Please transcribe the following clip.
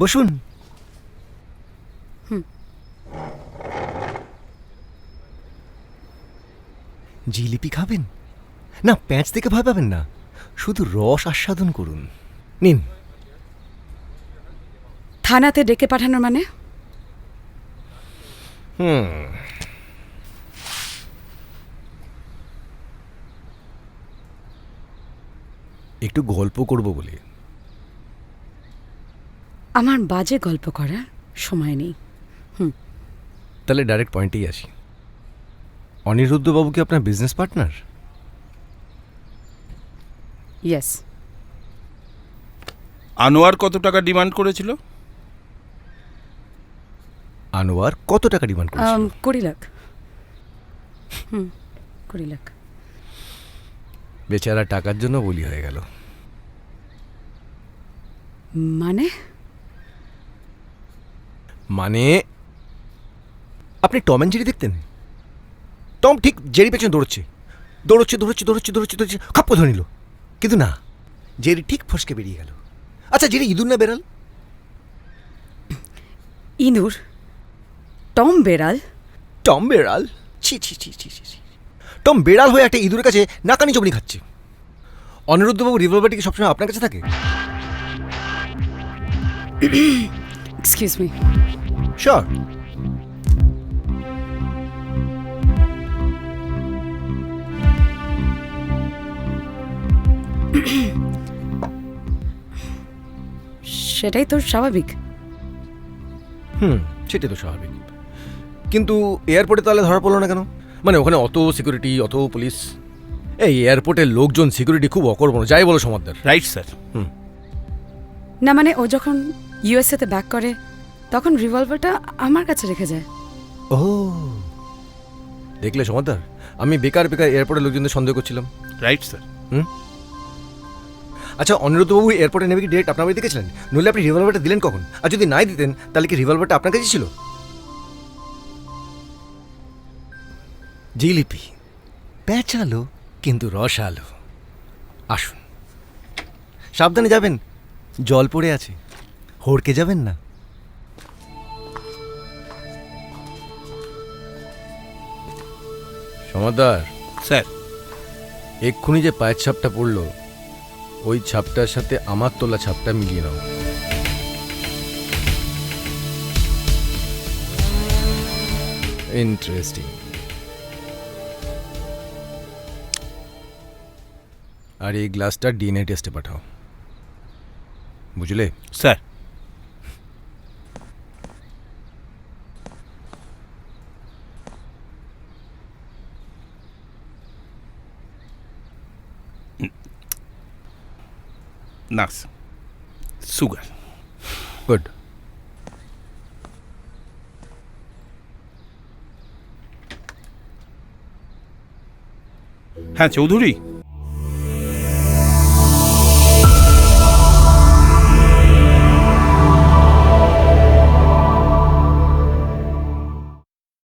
বসুন। জিলিপি খাবেন না? প্যাঁচ থেকে ভয় পাবেন না, শুধু রস আস্বাদন করুন। নিন। থানাতে ডেকে পাঠানোর মানে? একটু গল্প করব বলে। আমার বাজে গল্প করার সময় নেই। তাহলে ডাইরেক্ট পয়েন্টেই আসি। অনিরুদ্ধবাবু কি আপনার বিজনেস পার্টনার? ইয়েস। আনোয়ার কত টাকা ডিমান্ড করেছিল? আনোয়ার কত টাকা ডিমান্ড করেছিল? 20 লাখ। 20 লাখ। বেচারা টাকার জন্য বলি হয়ে গেল। মানে? মানে আপনি টম অ্যান্ড জেরি দেখতেন? টম ঠিক জেরি পেছনে দৌড়চ্ছে দৌড়চ্ছে দৌড়চ্ছে দৌড়চ্ছে দৌড়চ্ছে দৌড়চ্ছে, খাপ্পো ধরে নিল। কিন্তু না, জেরি ঠিক ফসকে বেরিয়ে গেল। আচ্ছা, জেরি ইঁদুর না বেড়াল? ইঁদুর? টম বেড়াল? টম বেড়াল? ছি ছি ছি ছি ছি ছি। টম বেড়াল হয়ে একটা ইঁদুরের কাছে নাকানি চবনি খাচ্ছে। অনিরুদ্ধবাবু রিভলভারটি কি সবসময় আপনার কাছে থাকে? Excuse me. শিওর। সেটাই তো স্বাভাবিক। সেটাই তো স্বাভাবিক। কিন্তু এয়ারপোর্টে তাহলে ধরা পড়লো না কেন? মানে ওখানে অত সিকিউরিটি, অত পুলিশ। এই এয়ারপোর্টের লোকজন সিকিউরিটি খুব অকর্মণ, যাই বলো সমাদদার। Right sir. না মানে ও যখন ইউএসএতে ব্যাক করে তখন রিভলভারটা আমার কাছে রেখে যায়। ও, দেখলে সমাদদার, আমি বেকার বেকার এয়ারপোর্টের লোকজনদের সন্দেহ করছিলাম। Right sir. আচ্ছা, অনিরুদ্ধবাবু এয়ারপোর্টে নেমে কি ডিরেক্ট আপনার বাড়ি দেখেছিলেন? নইলে আপনি রিভলভারটা দিলেন কখন? আর যদি নাই দিতেন তাহলে কি রিভলভারটা আপনার কাছে ছিল? জিলিপি পেঁচালো কিন্তু রসালো। আসুন, সাবধানে যাবেন, জল পড়ে আছে, হড়কে যাবেন না। সমাদদার স্যার। এক্ষুনি যে পায়ের ছাপটা পড়লো, ওই ছাপটার সাথে আমার তোলা ছাপটা মিলিয়ে নাও। ইন্টারেস্টিং। আর এই গ্লাসটা ডিএনএ টেস্টে পাঠাও, বুঝলে? স্যার। না সুগার। গুড। হ্যাঁ চৌধুরী,